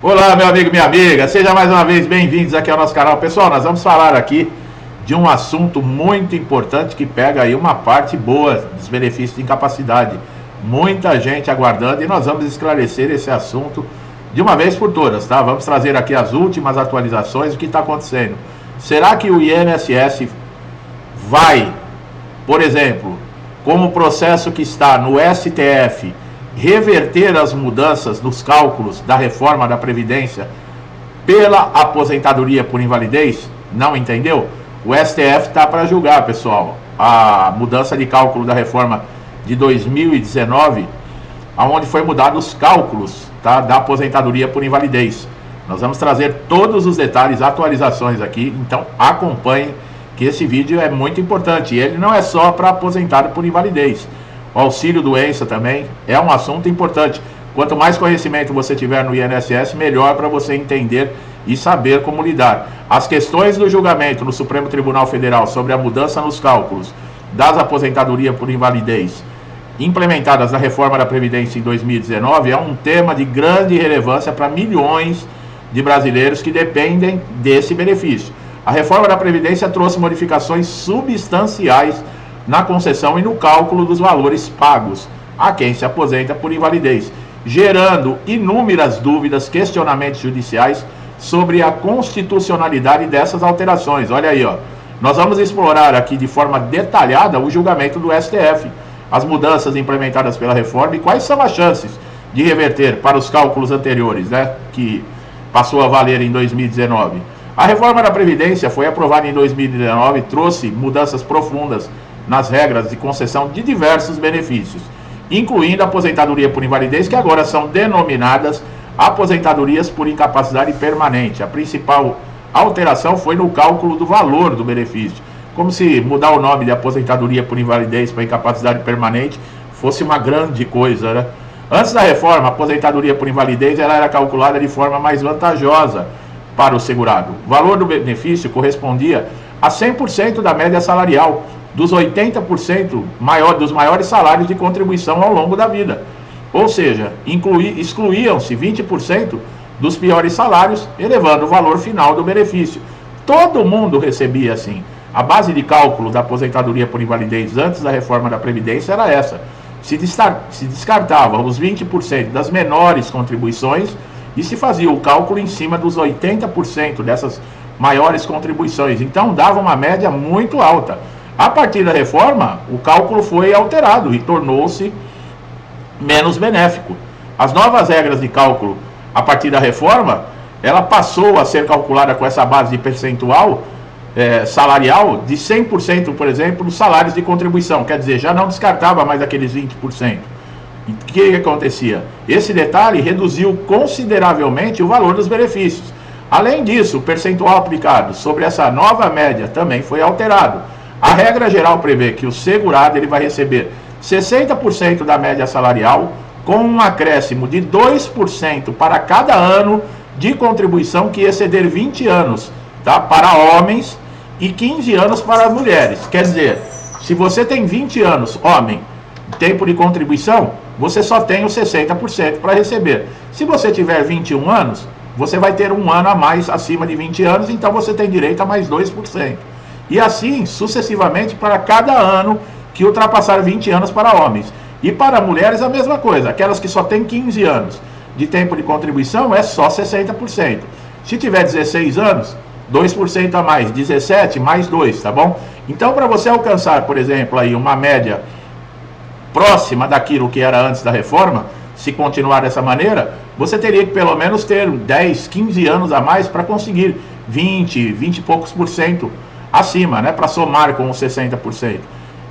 Olá, meu amigo e minha amiga, seja mais uma vez bem-vindos aqui ao nosso canal. Pessoal, nós vamos falar aqui de um assunto muito importante que pega aí uma parte boa dos benefícios de incapacidade. Muita gente aguardando e nós vamos esclarecer esse assunto de uma vez por todas, tá? Vamos trazer aqui as últimas atualizações, o que está acontecendo. Será que o INSS vai, por exemplo, como o processo que está no STF, reverter as mudanças nos cálculos da reforma da Previdência pela aposentadoria por invalidez? Não entendeu? O STF está para julgar, pessoal, a mudança de cálculo da reforma de 2019, onde foi mudado os cálculos, tá, da aposentadoria por invalidez. Nós vamos trazer todos os detalhes, atualizações aqui, então acompanhem que esse vídeo é muito importante. E ele não é só para aposentado por invalidez. O auxílio doença também é um assunto importante. Quanto mais conhecimento você tiver no INSS, melhor para você entender e saber como lidar. As questões do julgamento no Supremo Tribunal Federal sobre a mudança nos cálculos das aposentadorias por invalidez implementadas na reforma da Previdência em 2019 é um tema de grande relevância para milhões de brasileiros que dependem desse benefício. A reforma da Previdência trouxe modificações substanciais na concessão e no cálculo dos valores pagos a quem se aposenta por invalidez, gerando inúmeras dúvidas, questionamentos judiciais sobre a constitucionalidade dessas alterações. Olha aí, ó. Nós vamos explorar aqui de forma detalhada o julgamento do STF, as mudanças implementadas pela reforma e quais são as chances de reverter para os cálculos anteriores, né, que passou a valer em 2019. A reforma da Previdência foi aprovada em 2019 e trouxe mudanças profundas nas regras de concessão de diversos benefícios, incluindo a aposentadoria por invalidez, que agora são denominadas aposentadorias por incapacidade permanente. A principal alteração foi no cálculo do valor do benefício, como se mudar o nome de aposentadoria por invalidez para incapacidade permanente fosse uma grande coisa, né? Antes da reforma, a aposentadoria por invalidez ela era calculada de forma mais vantajosa para o segurado. O valor do benefício correspondia a 100% da média salarial dos 80% dos maiores salários de contribuição ao longo da vida. Ou seja, excluíam-se 20% dos piores salários, elevando o valor final do benefício. Todo mundo recebia assim. A base de cálculo da aposentadoria por invalidez antes da reforma da Previdência era essa. Se descartava os 20% das menores contribuições e se fazia o cálculo em cima dos 80% dessas maiores contribuições. Então dava uma média muito alta. A partir da reforma, o cálculo foi alterado e tornou-se menos benéfico. As novas regras de cálculo, a partir da reforma, ela passou a ser calculada com essa base de percentual salarial de 100%, por exemplo, dos salários de contribuição. Quer dizer, já não descartava mais aqueles 20%. E o que acontecia? Esse detalhe reduziu consideravelmente o valor dos benefícios. Além disso, o percentual aplicado sobre essa nova média também foi alterado. A regra geral prevê que o segurado ele vai receber 60% da média salarial, com um acréscimo de 2% para cada ano de contribuição que exceder 20 anos, tá? Para homens e 15 anos para mulheres. Quer dizer, se você tem 20 anos, homem, tempo de contribuição, você só tem os 60% para receber. Se você tiver 21 anos, você vai ter um ano a mais acima de 20 anos, então você tem direito a mais 2%. E assim, sucessivamente, para cada ano que ultrapassar 20 anos para homens. E para mulheres a mesma coisa, aquelas que só têm 15 anos de tempo de contribuição é só 60%. Se tiver 16 anos, 2% a mais, 17 mais 2, tá bom? Então, para você alcançar, por exemplo, aí uma média próxima daquilo que era antes da reforma, se continuar dessa maneira, você teria que pelo menos ter 10, 15 anos a mais para conseguir 20 e poucos por cento acima, né, para somar com os 60%.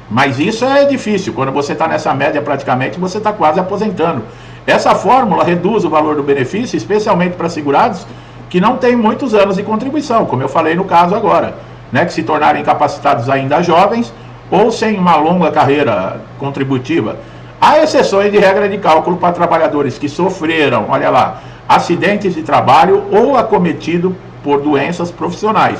Mas isso é difícil, quando você está nessa média praticamente, você está quase aposentando. Essa fórmula reduz o valor do benefício, especialmente para segurados que não têm muitos anos de contribuição, como eu falei no caso agora, né, que se tornaram incapacitados ainda jovens ou sem uma longa carreira contributiva. Há exceções de regra de cálculo para trabalhadores que sofreram, olha lá, acidentes de trabalho ou acometido por doenças profissionais.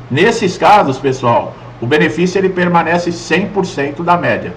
Nesses casos, pessoal, o benefício ele permanece 100% da média.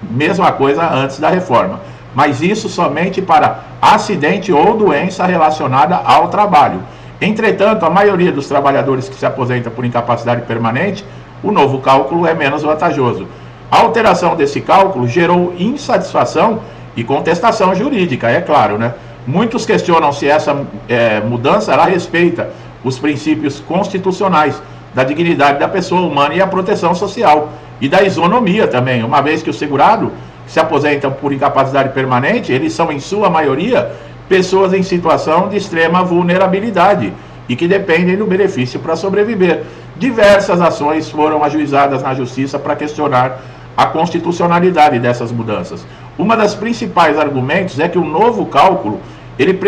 Mesma coisa antes da reforma. mas isso somente para acidente ou doença relacionada ao trabalho. Entretanto, a maioria dos trabalhadores que se aposenta por incapacidade permanente, o novo cálculo é menos vantajoso. A alteração desse cálculo gerou insatisfação e contestação jurídica, é claro, né? Muitos questionam se essa mudança ela respeita os princípios constitucionais da dignidade da pessoa humana e a proteção social e da isonomia também, uma vez que o segurado que se aposentam por incapacidade permanente, eles são em sua maioria pessoas em situação de extrema vulnerabilidade e que dependem do benefício para sobreviver. Diversas ações foram ajuizadas na justiça para questionar a constitucionalidade dessas mudanças. Uma das principais argumentos é que o novo cálculo ele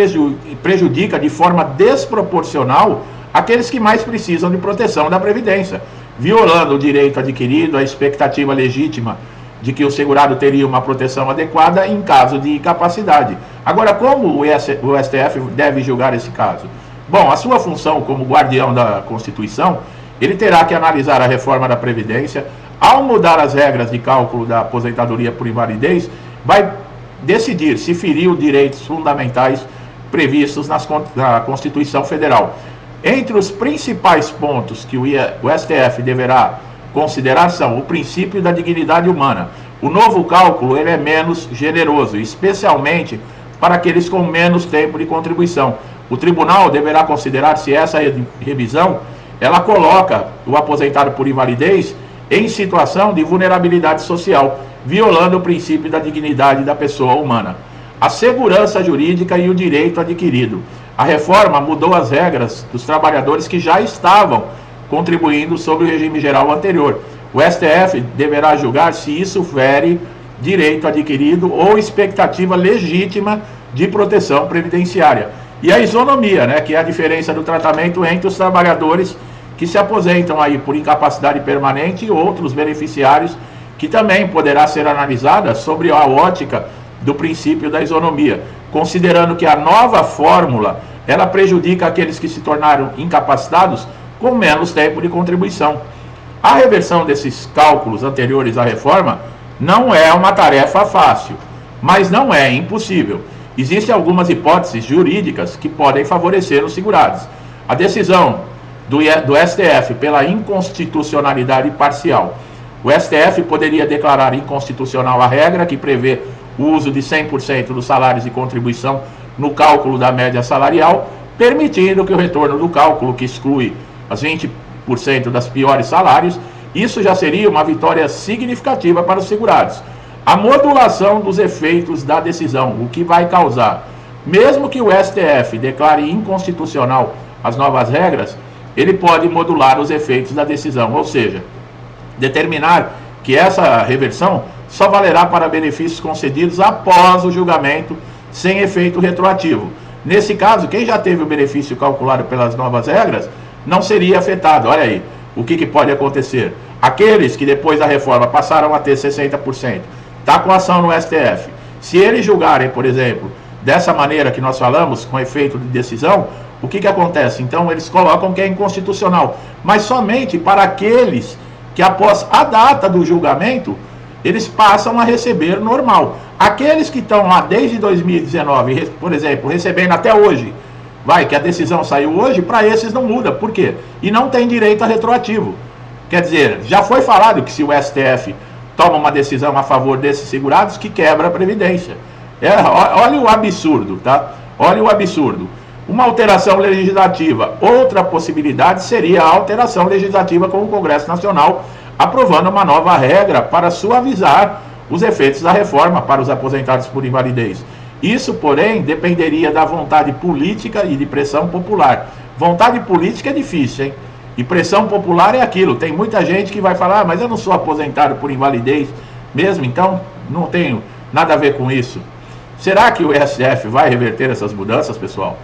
prejudica de forma desproporcional aqueles que mais precisam de proteção da Previdência, violando o direito adquirido, a expectativa legítima de que o segurado teria uma proteção adequada em caso de incapacidade. Agora, como o STF deve julgar esse caso? Bom, a sua função como guardião da Constituição, ele terá que analisar a reforma da Previdência. Ao mudar as regras de cálculo da aposentadoria por invalidez, vai decidir se feriu direitos fundamentais previstos na Constituição Federal. Entre os principais pontos que o STF deverá considerar são o princípio da dignidade humana. O novo cálculo ele é menos generoso, especialmente para aqueles com menos tempo de contribuição. O tribunal deverá considerar se essa revisão ela coloca o aposentado por invalidez em situação de vulnerabilidade social, violando o princípio da dignidade da pessoa humana. A segurança jurídica e o direito adquirido. A reforma mudou as regras dos trabalhadores que já estavam contribuindo sobre o regime geral anterior. O STF deverá julgar se isso fere direito adquirido ou expectativa legítima de proteção previdenciária. E a isonomia, né, que é a diferença do tratamento entre os trabalhadores que se aposentam aí por incapacidade permanente e outros beneficiários, que também poderá ser analisada sobre a ótica do princípio da isonomia, considerando que a nova fórmula ela prejudica aqueles que se tornaram incapacitados com menos tempo de contribuição. A reversão desses cálculos anteriores à reforma não é uma tarefa fácil, mas não é impossível. Existem algumas hipóteses jurídicas que podem favorecer os segurados. A decisão do STF pela inconstitucionalidade parcial. O STF poderia declarar inconstitucional a regra que prevê o uso de 100% dos salários de contribuição no cálculo da média salarial, permitindo que o retorno do cálculo, que exclui as 20% das piores salários, isso já seria uma vitória significativa para os segurados. A modulação dos efeitos da decisão, o que vai causar, mesmo que o STF declare inconstitucional as novas regras, ele pode modular os efeitos da decisão, ou seja, determinar que essa reversão só valerá para benefícios concedidos após o julgamento, sem efeito retroativo. Nesse caso, quem já teve o benefício calculado pelas novas regras, não seria afetado. Olha aí, o que pode acontecer? Aqueles que depois da reforma passaram a ter 60%, está com ação no STF. Se eles julgarem, por exemplo, dessa maneira que nós falamos, com efeito de decisão, o que acontece? Então eles colocam que é inconstitucional, mas somente para aqueles que após a data do julgamento, eles passam a receber normal. Aqueles que estão lá desde 2019, por exemplo, recebendo até hoje, que a decisão saiu hoje, para esses não muda. Por quê? E não tem direito a retroativo. Quer dizer, já foi falado que se o STF toma uma decisão a favor desses segurados, que quebra a Previdência. Olha o absurdo, tá? Olha o absurdo. Uma alteração legislativa. Outra possibilidade seria a alteração legislativa com o Congresso Nacional, aprovando uma nova regra para suavizar os efeitos da reforma para os aposentados por invalidez. Isso, porém, dependeria da vontade política e de pressão popular. Vontade política é difícil, hein? E pressão popular é aquilo. Tem muita gente que vai falar, mas eu não sou aposentado por invalidez mesmo, então não tenho nada a ver com isso. Será que o STF vai reverter essas mudanças, pessoal?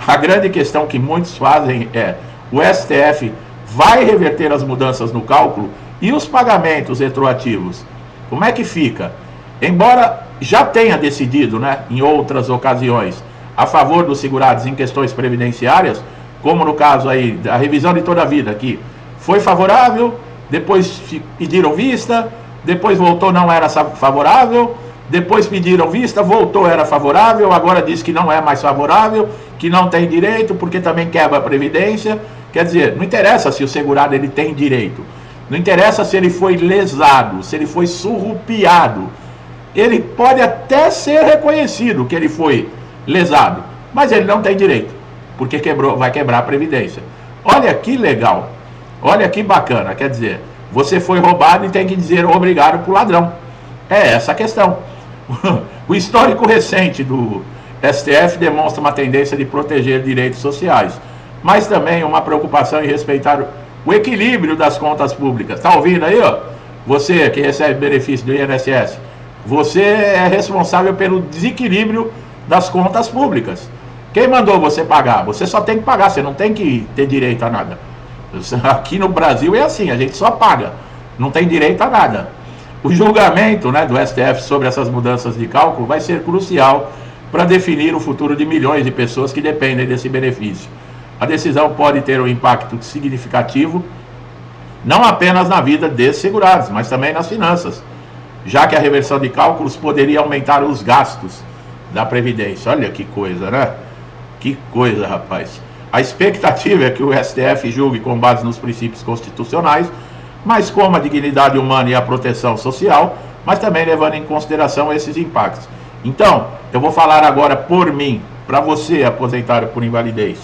A grande questão que muitos fazem é: o STF vai reverter as mudanças no cálculo e os pagamentos retroativos? Como é que fica? Embora já tenha decidido, né, em outras ocasiões, a favor dos segurados em questões previdenciárias, como no caso aí da revisão de toda a vida, que foi favorável, depois pediram vista, depois voltou, não era favorável, depois pediram vista, voltou, era favorável, agora diz que não é mais favorável, que não tem direito, porque também quebra a Previdência. Quer dizer, não interessa se o segurado ele tem direito, não interessa se ele foi lesado, se ele foi surrupiado. Ele pode até ser reconhecido que ele foi lesado, mas ele não tem direito, porque vai quebrar a Previdência. Olha que legal, olha que bacana, quer dizer, você foi roubado e tem que dizer obrigado pro ladrão. É essa a questão. O histórico recente do STF demonstra uma tendência de proteger direitos sociais, mas também uma preocupação em respeitar o equilíbrio das contas públicas. Tá ouvindo aí, ó? Você que recebe benefício do INSS, você é responsável pelo desequilíbrio das contas públicas. Quem mandou você pagar? Você só tem que pagar, você não tem que ter direito a nada. Aqui no Brasil é assim, a gente só paga, não tem direito a nada. O julgamento, né, do STF sobre essas mudanças de cálculo vai ser crucial para definir o futuro de milhões de pessoas que dependem desse benefício. A decisão pode ter um impacto significativo, não apenas na vida desses segurados, mas também nas finanças, já que a reversão de cálculos poderia aumentar os gastos da Previdência. Olha que coisa, né? Que coisa, rapaz. A expectativa é que o STF julgue com base nos princípios constitucionais, mas como a dignidade humana e a proteção social, mas também levando em consideração esses impactos. Então, eu vou falar agora por mim, para você, aposentado por invalidez.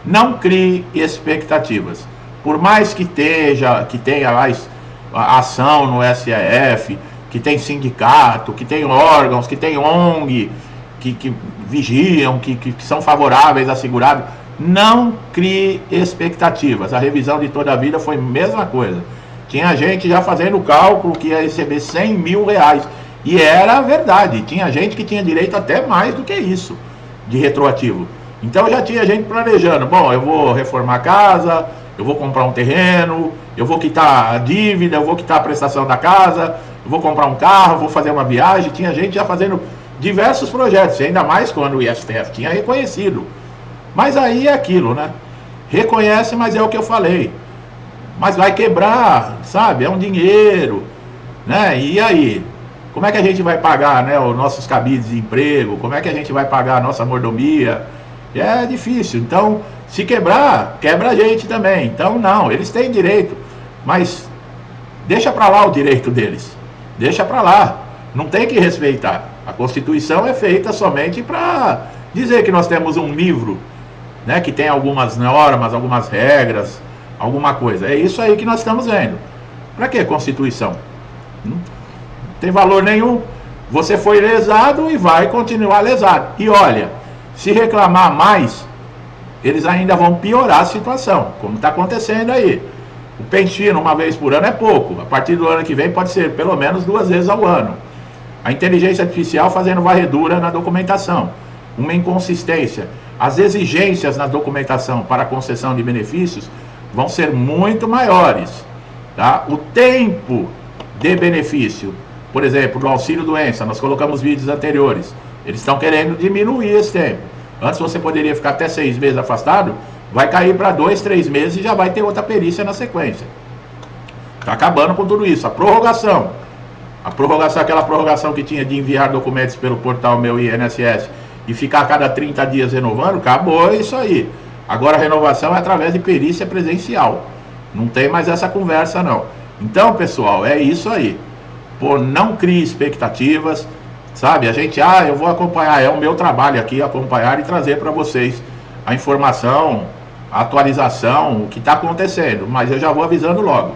Não crie expectativas. Por mais que tenha mais ação no STF, que tem sindicato, que tem órgãos, que tem ONG, que vigiam, que são favoráveis a segurado, não crie expectativas. A revisão de toda a vida foi a mesma coisa. Tinha gente já fazendo cálculo que ia receber 100 mil reais. E era verdade. Tinha gente que tinha direito até mais do que isso, de retroativo. Então já tinha gente planejando. Bom, eu vou reformar a casa, eu vou comprar um terreno, eu vou quitar a dívida, eu vou quitar a prestação da casa, eu vou comprar um carro, vou fazer uma viagem. Tinha gente já fazendo diversos projetos, ainda mais quando o STF tinha reconhecido. Mas aí é aquilo, né? Reconhece, mas é o que eu falei. Mas vai quebrar, sabe? É um dinheiro, né? E aí? Como é que a gente vai pagar, né, os nossos cabides de emprego? Como é que a gente vai pagar a nossa mordomia? É difícil. Então, se quebrar, quebra a gente também. Então, não, eles têm direito. Mas deixa para lá o direito deles. Deixa para lá. Não tem que respeitar. A Constituição é feita somente para dizer que nós temos um livro, né, que tem algumas normas, algumas regras, alguma coisa. É isso aí que nós estamos vendo. Para que Constituição? Não tem valor nenhum. Você foi lesado e vai continuar lesado. E olha, se reclamar mais, eles ainda vão piorar a situação, como está acontecendo aí. O pensino uma vez por ano é pouco. A partir do ano que vem pode ser pelo menos 2 vezes ao ano. A inteligência artificial fazendo varredura na documentação. Uma inconsistência. As exigências na documentação para a concessão de benefícios vão ser muito maiores. Tá? O tempo de benefício, por exemplo, do auxílio-doença, nós colocamos vídeos anteriores. Eles estão querendo diminuir esse tempo. Antes você poderia ficar até 6 meses afastado, vai cair para 2, 3 meses e já vai ter outra perícia na sequência. Está acabando com tudo isso. A prorrogação, aquela prorrogação que tinha de enviar documentos pelo portal Meu INSS e ficar a cada 30 dias renovando, acabou isso aí. Agora a renovação é através de perícia presencial. Não tem mais essa conversa não. Então, pessoal, é isso aí. Pô, não crie expectativas, sabe? A gente, eu vou acompanhar, é o meu trabalho aqui, acompanhar e trazer para vocês a informação, a atualização, o que está acontecendo, mas eu já vou avisando logo.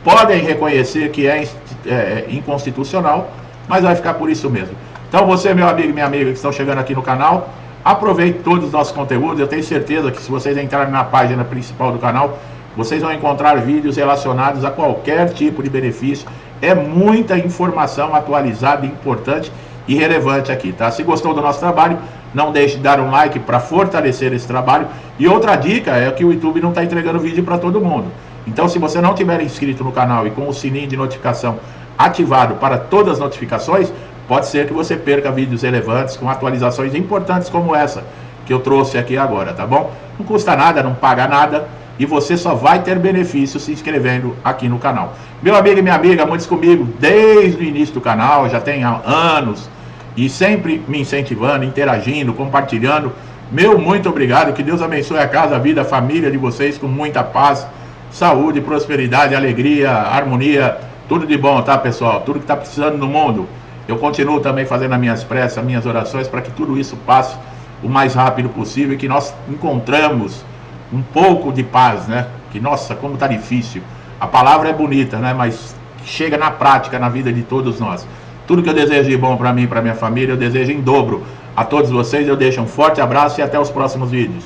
Podem reconhecer que é inconstitucional, mas vai ficar por isso mesmo. Então você, meu amigo e minha amiga que estão chegando aqui no canal, aproveite todos os nossos conteúdos. Eu tenho certeza que se vocês entrarem na página principal do canal, vocês vão encontrar vídeos relacionados a qualquer tipo de benefício. É muita informação atualizada, importante e relevante aqui, tá? Se gostou do nosso trabalho, não deixe de dar um like para fortalecer esse trabalho. E outra dica é que o YouTube não está entregando vídeo para todo mundo. Então, se você não tiver inscrito no canal e com o sininho de notificação ativado para todas as notificações, pode ser que você perca vídeos relevantes com atualizações importantes como essa que eu trouxe aqui agora, tá bom? Não custa nada, não paga nada. e você só vai ter benefício se inscrevendo aqui no canal. Meu amigo e minha amiga, muitos comigo desde o início do canal, já tem anos, e sempre me incentivando, interagindo, compartilhando. Meu muito obrigado, que Deus abençoe a casa, a vida, a família de vocês com muita paz, saúde, prosperidade, alegria, harmonia, tudo de bom, tá, pessoal? Tudo que está precisando no mundo. Eu continuo também fazendo as minhas preces, as minhas orações para que tudo isso passe o mais rápido possível e que nós encontramos um pouco de paz, né? Que, nossa, como tá difícil. A palavra é bonita, né? Mas chega na prática, na vida de todos nós. Tudo que eu desejo de bom para mim e para minha família, eu desejo em dobro a todos vocês. Eu deixo um forte abraço e até os próximos vídeos.